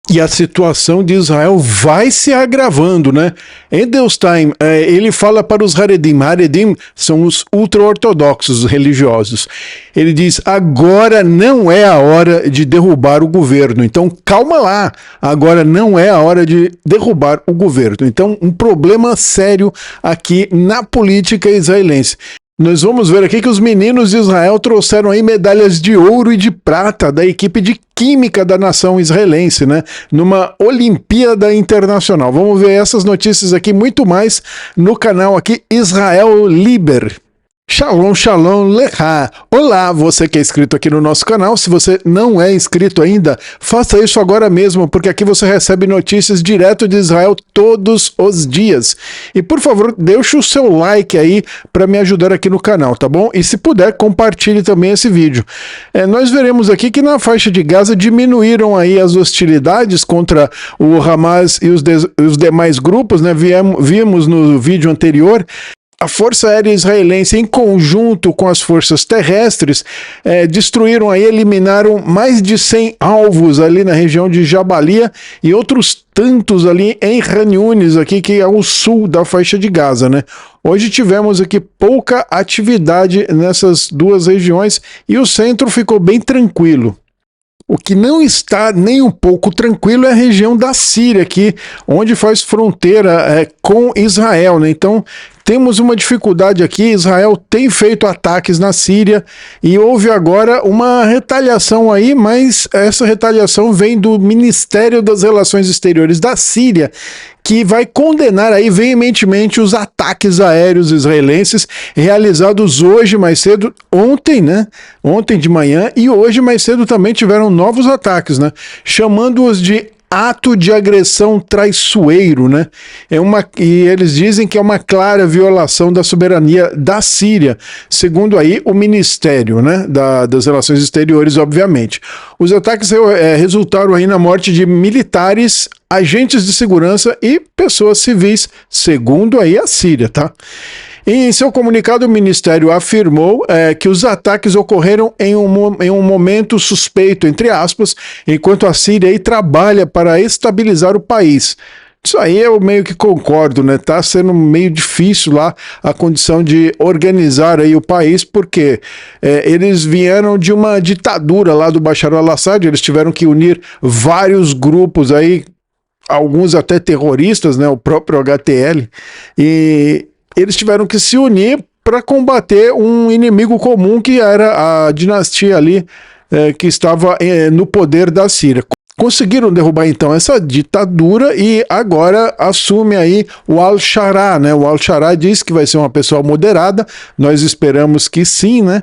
E a situação de Israel vai se agravando, né? Edelstein, ele fala para os Haredim. Haredim são os ultra-ortodoxos religiosos. Ele diz, agora não é a hora de derrubar o governo. Então, calma lá. Agora não é a hora de derrubar o governo. Então, um problema sério aqui na política israelense. Nós vamos ver aqui que os meninos de Israel trouxeram aí medalhas de ouro e de prata da equipe de química da nação israelense, né? Numa Olimpíada Internacional. Vamos ver essas notícias aqui, muito mais no canal aqui Israel Liber. Shalom, shalom, lecha. Olá, você que é inscrito aqui no nosso canal. Se você não é inscrito ainda, faça isso agora mesmo, porque aqui você recebe notícias direto de Israel todos os dias. E por favor, deixe o seu like aí para me ajudar aqui no canal, tá bom? E se puder, compartilhe também esse vídeo. Nós veremos aqui que na faixa de Gaza diminuíram aí as hostilidades contra o Hamas e os demais grupos, né? Vimos no vídeo anterior. A Força Aérea Israelense, em conjunto com as forças terrestres, destruíram aí, eliminaram mais de 100 alvos ali na região de Jabalia e outros tantos ali em Han Yunis, aqui, que é o sul da faixa de Gaza, né? Hoje tivemos aqui pouca atividade nessas duas regiões e o centro ficou bem tranquilo. O que não está nem um pouco tranquilo é a região da Síria, aqui, onde faz fronteira com Israel, né? Então, temos uma dificuldade aqui. Israel tem feito ataques na Síria e houve agora uma retaliação aí, mas essa retaliação vem do Ministério das Relações Exteriores da Síria, que vai condenar aí veementemente os ataques aéreos israelenses realizados hoje mais cedo, ontem, né? Ontem de manhã, e hoje mais cedo também tiveram novos ataques, né? Chamando-os de ato de agressão traiçoeiro, né? E eles dizem que é uma clara violação da soberania da Síria, segundo aí o Ministério, né, das Relações Exteriores, obviamente. Os ataques resultaram aí na morte de militares, agentes de segurança e pessoas civis, segundo aí a Síria, tá? Em seu comunicado, o Ministério afirmou que os ataques ocorreram em um momento suspeito, entre aspas, enquanto a Síria aí trabalha para estabilizar o país. Isso aí eu meio que concordo, né? Tá sendo meio difícil lá a condição de organizar aí o país, porque eles vieram de uma ditadura lá do Bashar al-Assad, eles tiveram que unir vários grupos aí, alguns até terroristas, né? O próprio HTL, e eles tiveram que se unir para combater um inimigo comum, que era a dinastia ali que estava no poder da Síria. Conseguiram derrubar então essa ditadura e agora assume aí o Al-Shara, né? O Al-Shara diz que vai ser uma pessoa moderada, nós esperamos que sim, né?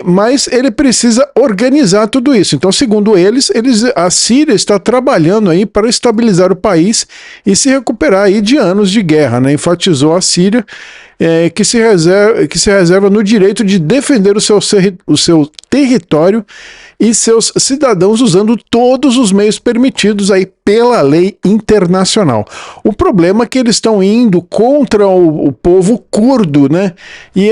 Mas ele precisa organizar tudo isso. Então, segundo eles, a Síria está trabalhando aí para estabilizar o país e se recuperar aí de anos de guerra, né? Enfatizou a Síria, que se reserva no direito de defender o seu território e seus cidadãos usando todos os meios permitidos aí pela lei internacional. O problema é que eles estão indo contra o povo curdo, né? E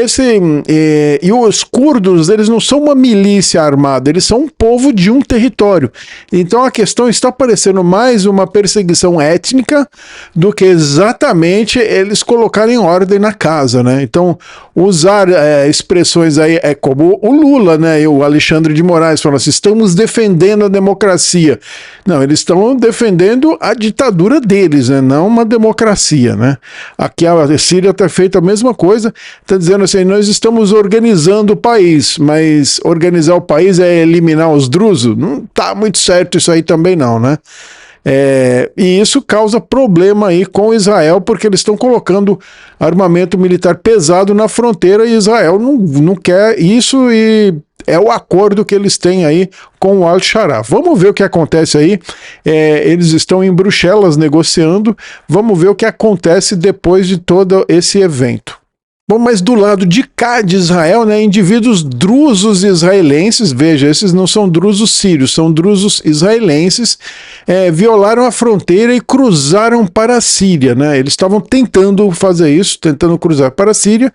os curdos, eles não são uma milícia armada, eles são um povo de um território. Então a questão está parecendo mais uma perseguição étnica do que exatamente eles colocarem ordem na casa, né? Então, usar expressões aí como o Lula, né? E o Alexandre de Moraes falam assim, estamos defendendo a democracia. Não, eles estão defendendo a ditadura deles, né? Não uma democracia, né? Aqui a Síria está feita a mesma coisa, está dizendo assim, nós estamos organizando o país, mas organizar o país é eliminar os drusos? Não está muito certo isso aí também não, né? E isso causa problema aí com Israel, porque eles estão colocando armamento militar pesado na fronteira e Israel não quer isso, e é o acordo que eles têm aí com o Al-Shara. Vamos ver o que acontece aí. Eles estão em Bruxelas negociando, vamos ver o que acontece depois de todo esse evento. Bom, mas do lado de cá de Israel, né, indivíduos drusos israelenses, veja, esses não são drusos sírios, são drusos israelenses, violaram a fronteira e cruzaram para a Síria, né? Eles estavam tentando fazer isso, tentando cruzar para a Síria,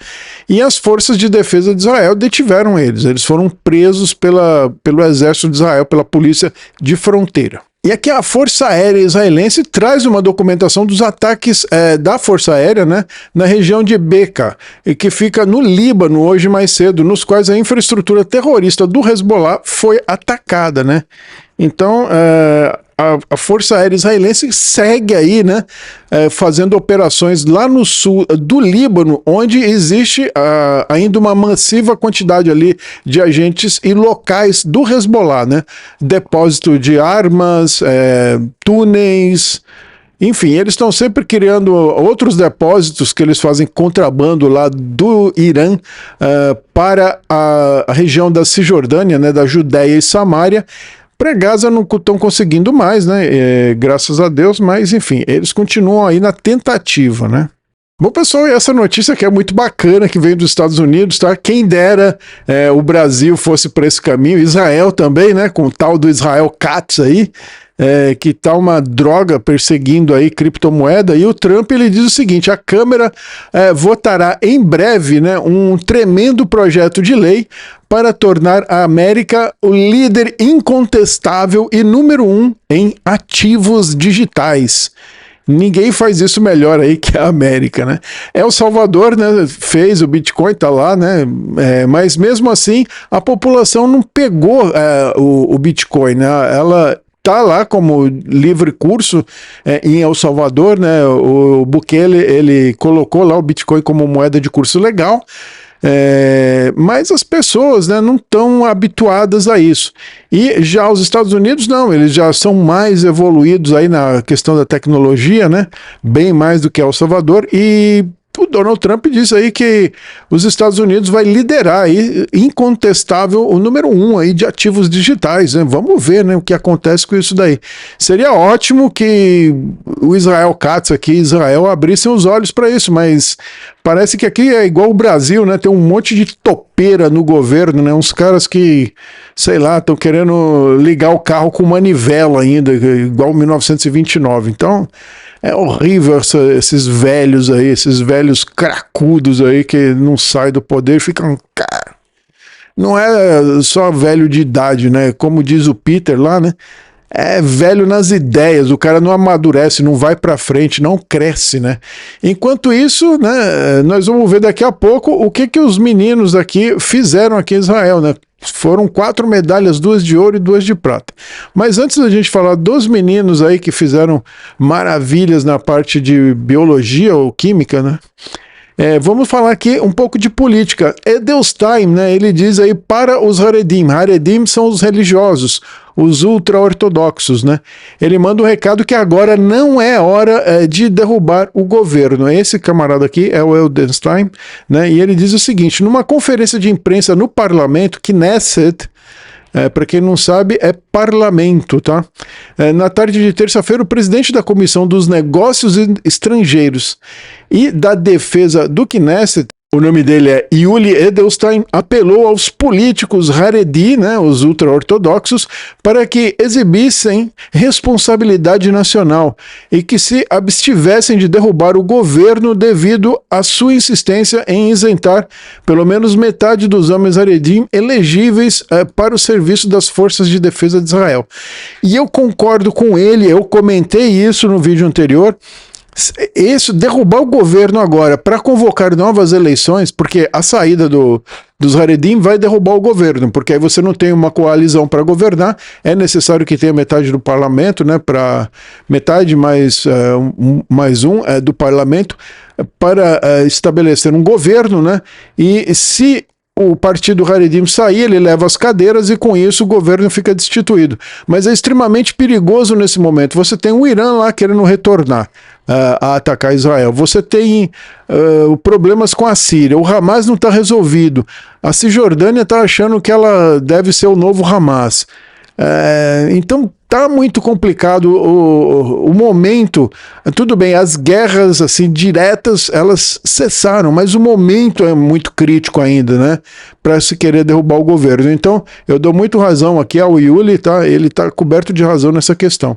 e as forças de defesa de Israel detiveram eles. Eles foram presos pelo exército de Israel, pela polícia de fronteira. E aqui a Força Aérea Israelense traz uma documentação dos ataques da Força Aérea, né, na região de Beqa, e que fica no Líbano hoje mais cedo, nos quais a infraestrutura terrorista do Hezbollah foi atacada, né? Então, a Força Aérea Israelense segue aí, né, fazendo operações lá no sul do Líbano, onde existe ainda uma massiva quantidade ali de agentes e locais do Hezbollah, né? Depósito de armas, túneis, enfim, eles estão sempre criando outros depósitos que eles fazem contrabando lá do Irã para a região da Cisjordânia, né, da Judéia e Samária. Para Gaza não estão conseguindo mais, né? Graças a Deus, mas enfim, eles continuam aí na tentativa, né? Bom, pessoal, e essa notícia aqui é muito bacana, que vem dos Estados Unidos, tá? Quem dera o Brasil fosse por esse caminho, Israel também, né? Com o tal do Israel Katz aí, que tá uma droga perseguindo aí criptomoeda, e o Trump ele diz o seguinte: a Câmara votará em breve, né, um tremendo projeto de lei para tornar a América o líder incontestável e número 1 em ativos digitais. Ninguém faz isso melhor aí que a América, né? El Salvador, né, fez o Bitcoin, tá lá, né? Mas mesmo assim, a população não pegou o Bitcoin, né? Ela tá lá como livre curso em El Salvador, né? O Bukele, ele colocou lá o Bitcoin como moeda de curso legal, mas as pessoas, né, não estão habituadas a isso. E já os Estados Unidos não, eles já são mais evoluídos aí na questão da tecnologia, né? Bem mais do que El Salvador, e o Donald Trump disse aí que os Estados Unidos vai liderar aí, incontestável, o número 1 aí de ativos digitais, né? Vamos ver, né, o que acontece com isso daí. Seria ótimo que o Israel Katz aqui, Israel, abrissem os olhos para isso, mas parece que aqui é igual o Brasil, né? Tem um monte de topeira no governo, né? Uns caras que, sei lá, estão querendo ligar o carro com manivela ainda, igual 1929. Então, é horrível esses velhos aí, esses velhos cracudos aí que não saem do poder, ficam... Cara, não é só velho de idade, né? Como diz o Peter lá, né? É velho nas ideias, o cara não amadurece, não vai pra frente, não cresce, né? Enquanto isso, né, nós vamos ver daqui a pouco o que os meninos aqui fizeram aqui em Israel, né? Foram 4 medalhas, 2 de ouro e 2 de prata. Mas antes da gente falar dos meninos aí que fizeram maravilhas na parte de biologia ou química, né? Vamos falar aqui um pouco de política. Edelstein, né, ele diz aí para os Haredim. Haredim são os religiosos, os ultra-ortodoxos, né? Ele manda um recado que agora não é hora de derrubar o governo. Esse camarada aqui é o Edelstein, né? E ele diz o seguinte: numa conferência de imprensa no parlamento, Knesset, para quem não sabe, é parlamento, tá? Na tarde de terça-feira, o presidente da Comissão dos Negócios Estrangeiros e da Defesa do Knesset, o nome dele é Yuli Edelstein, apelou aos políticos Haredi, né, os ultra-ortodoxos, para que exibissem responsabilidade nacional e que se abstivessem de derrubar o governo devido à sua insistência em isentar pelo menos metade dos homens Haredim elegíveis para o serviço das Forças de Defesa de Israel. E eu concordo com ele, eu comentei isso no vídeo anterior. Isso, derrubar o governo agora para convocar novas eleições, porque a saída dos Haredim vai derrubar o governo, porque aí você não tem uma coalizão para governar, é necessário que tenha metade do parlamento, né, para metade mais um do parlamento para estabelecer um governo, né, e se o partido Haredim sair, ele leva as cadeiras e com isso o governo fica destituído. Mas é extremamente perigoso nesse momento. Você tem o Irã lá querendo retornar a atacar Israel. Você tem problemas com a Síria. O Hamas não está resolvido. A Cisjordânia está achando que ela deve ser o novo Hamas. Então tá muito complicado o momento. Tudo bem, as guerras assim diretas elas cessaram, mas o momento é muito crítico ainda, né, para se querer derrubar o governo. Então eu dou muito razão aqui ao Yuli, tá? Ele tá coberto de razão nessa questão.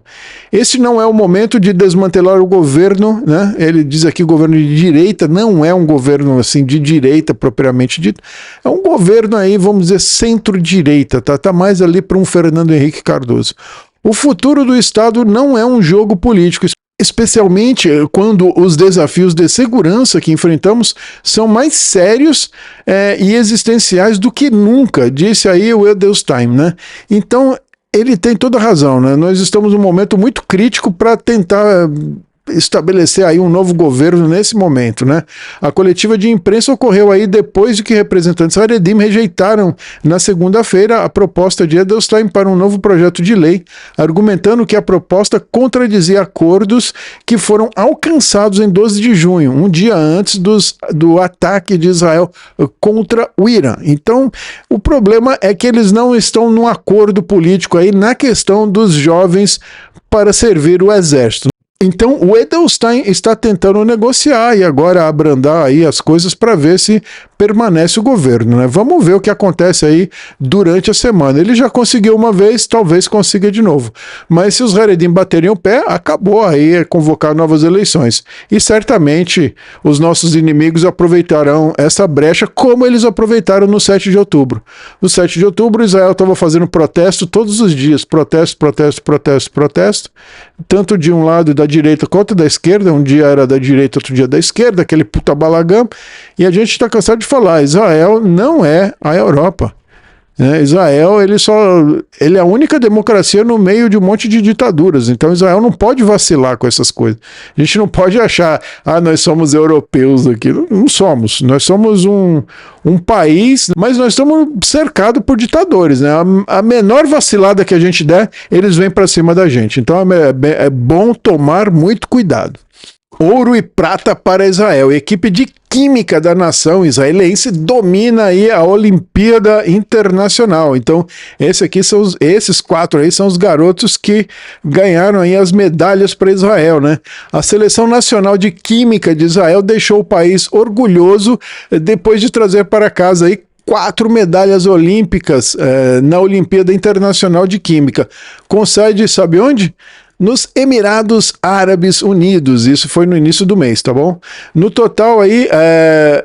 Esse não é o momento de desmantelar o governo, né? Ele diz aqui o governo de direita não é um governo assim de direita propriamente dito, é um governo aí, vamos dizer, centro-direita, tá mais ali para um Fernando Henrique Cardoso. O futuro do Estado não é um jogo político, especialmente quando os desafios de segurança que enfrentamos são mais sérios e existenciais do que nunca, disse aí o Edelstein, né? Então, ele tem toda a razão, né? Nós estamos num momento muito crítico para tentar estabelecer aí um novo governo nesse momento, né? A coletiva de imprensa ocorreu aí depois de que representantes Haredim rejeitaram na segunda-feira a proposta de Edelstein para um novo projeto de lei, argumentando que a proposta contradizia acordos que foram alcançados em 12 de junho, um dia antes do ataque de Israel contra o Irã. Então, o problema é que eles não estão num acordo político aí na questão dos jovens para servir o exército. Então, o Edelstein está tentando negociar e agora abrandar aí as coisas para ver se permanece o governo, né? Vamos ver o que acontece aí durante a semana. Ele já conseguiu uma vez, talvez consiga de novo. Mas se os Haredim baterem o pé, acabou aí convocar novas eleições. E certamente os nossos inimigos aproveitarão essa brecha como eles aproveitaram no 7 de outubro. No 7 de outubro, Israel estava fazendo protesto todos os dias. Protesto, protesto, protesto, protesto. Tanto de um lado da direita quanto da esquerda. Um dia era da direita, outro dia da esquerda. Aquele puta balagão. E a gente está cansado de falar, Israel não é a Europa. Israel, ele é a única democracia no meio de um monte de ditaduras, então Israel não pode vacilar com essas coisas. A gente não pode achar, nós somos europeus aqui. Não somos, nós somos um país, mas nós estamos cercados por ditadores, né? A menor vacilada que a gente der, eles vêm para cima da gente, então é bom tomar muito cuidado. Ouro e prata para Israel. A equipe de química da nação israelense domina aí a Olimpíada Internacional. Então, esses 4 aí são os garotos que ganharam aí as medalhas para Israel, né? A Seleção Nacional de Química de Israel deixou o país orgulhoso depois de trazer para casa aí 4 medalhas olímpicas na Olimpíada Internacional de Química. Com sede, sabe onde? Nos Emirados Árabes Unidos, isso foi no início do mês, tá bom? No total aí,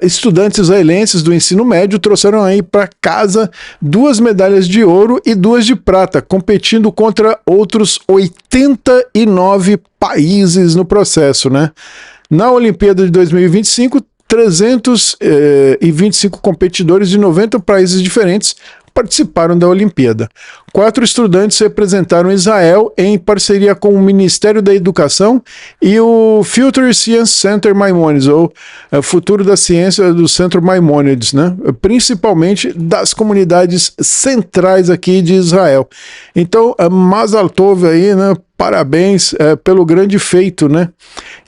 estudantes israelenses do ensino médio trouxeram aí para casa 2 medalhas de ouro e 2 de prata, competindo contra outros 89 países no processo, né? Na Olimpíada de 2025, 325 competidores de 90 países diferentes participaram da Olimpíada. 4 estudantes representaram Israel em parceria com o Ministério da Educação e o Future Science Center Maimonides, ou Futuro da Ciência do Centro Maimonides, né? Principalmente das comunidades centrais aqui de Israel. Então, Mazal Tov aí, né? Parabéns pelo grande feito, né?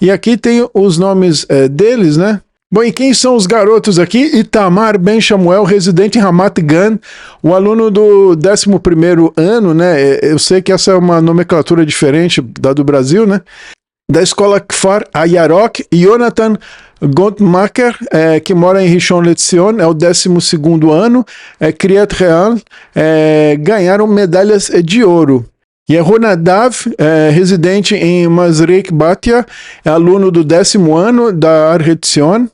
E aqui tem os nomes deles, né? Bom, e quem são os garotos aqui? Itamar Ben Shamuel, residente em Ramat Gan, o aluno do 11º ano, né? Eu sei que essa é uma nomenclatura diferente da do Brasil, né? Da escola Kfar Ayarok, Jonathan Gontmacher, que mora em Rishon LeZion, é o 12º ano, Kiryat Real, ganharam medalhas de ouro. E é Ronadav, residente em Masrek Batia, é aluno do 10º ano da Ar Etzion,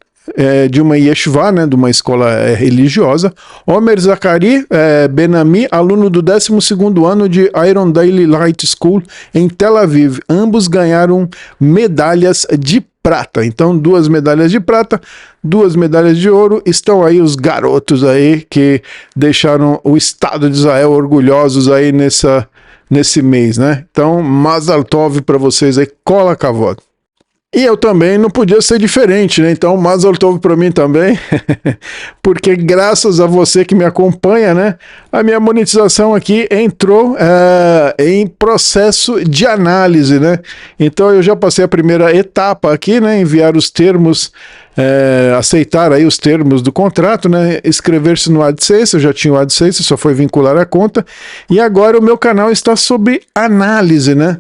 de uma yeshiva, né, de uma escola religiosa. Omer Zakari Benami, aluno do 12º ano de Iron Daily Light School em Tel Aviv. Ambos ganharam medalhas de prata. Então, 2 medalhas de prata, 2 medalhas de ouro. Estão aí os garotos aí que deixaram o Estado de Israel orgulhosos aí nesse mês, né? Então, Mazal Tov para vocês aí, cola cavalo. E eu também não podia ser diferente, né? Então, Mazal Tov para mim também, porque graças a você que me acompanha, né? A minha monetização aqui entrou em processo de análise, né? Então, eu já passei a primeira etapa aqui, né? Enviar os termos, aceitar aí os termos do contrato, né? Inscrever-se no AdSense, eu já tinha o AdSense, só foi vincular a conta. E agora o meu canal está sobre análise, né?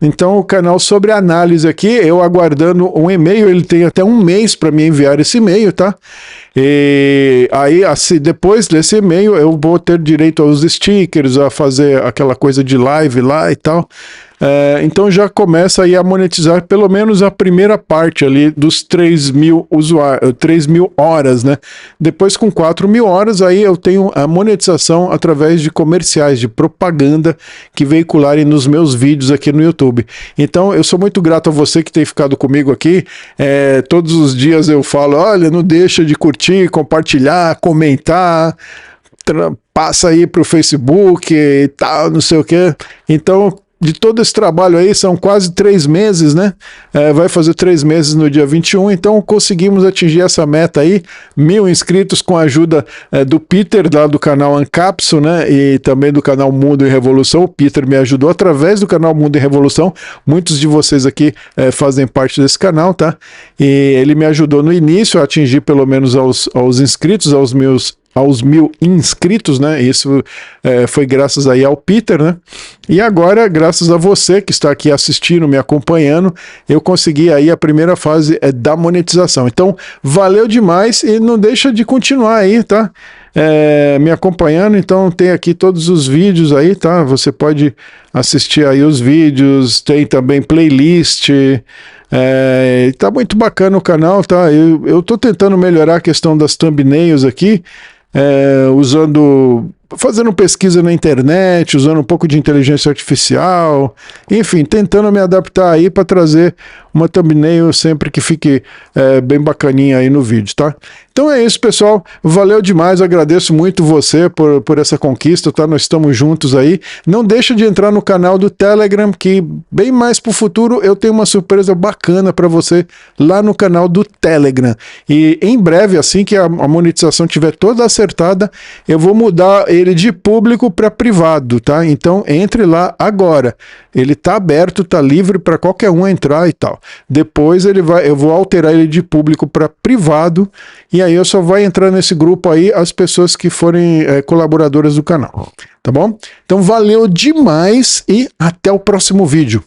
Então, o canal sobre análise aqui, eu aguardando um e-mail, ele tem até um mês para me enviar esse e-mail, tá? E aí, assim, depois desse e-mail, eu vou ter direito aos stickers, a fazer aquela coisa de live lá e tal. Então já começa aí a monetizar pelo menos a primeira parte ali dos 3.000 usuários, 3.000 horas, né? Depois com 4.000 horas aí eu tenho a monetização através de comerciais, de propaganda que veicularem nos meus vídeos aqui no YouTube. Então eu sou muito grato a você que tem ficado comigo aqui. Todos os dias eu falo, olha, não deixa de curtir, compartilhar, comentar, passa aí pro Facebook e tal, não sei o que. Então, de todo esse trabalho aí, são quase 3 meses, né? Vai fazer 3 meses no dia 21, então conseguimos atingir essa meta aí, 1.000 inscritos com a ajuda do Peter, lá do canal Ancapso, né? E também do canal Mundo em Revolução. O Peter me ajudou através do canal Mundo em Revolução. Muitos de vocês aqui fazem parte desse canal, tá? E ele me ajudou no início a atingir pelo menos aos inscritos, aos 1.000 inscritos, né? Isso foi graças aí ao Peter, né? E agora, graças a você que está aqui assistindo, me acompanhando, eu consegui aí a primeira fase da monetização. Então, valeu demais e não deixa de continuar aí, tá? Me acompanhando. Então tem aqui todos os vídeos aí, tá? Você pode assistir aí os vídeos, tem também playlist. Tá muito bacana o canal, tá? Eu tô tentando melhorar a questão das thumbnails aqui, fazendo pesquisa na internet, usando um pouco de inteligência artificial, enfim, tentando me adaptar aí para trazer uma thumbnail sempre que fique bem bacaninha aí no vídeo, tá? Então é isso, pessoal, valeu demais, agradeço muito você por essa conquista, tá? Nós estamos juntos aí. Não deixa de entrar no canal do Telegram, que bem mais pro futuro eu tenho uma surpresa bacana para você lá no canal do Telegram. E em breve, assim que a monetização tiver toda acertada, eu vou mudar ele de público para privado, tá? Então entre lá agora. Ele tá aberto, tá livre para qualquer um entrar e tal. Depois eu vou alterar ele de público para privado, e aí eu só vai entrar nesse grupo aí as pessoas que forem colaboradoras do canal, tá bom? Então valeu demais e até o próximo vídeo.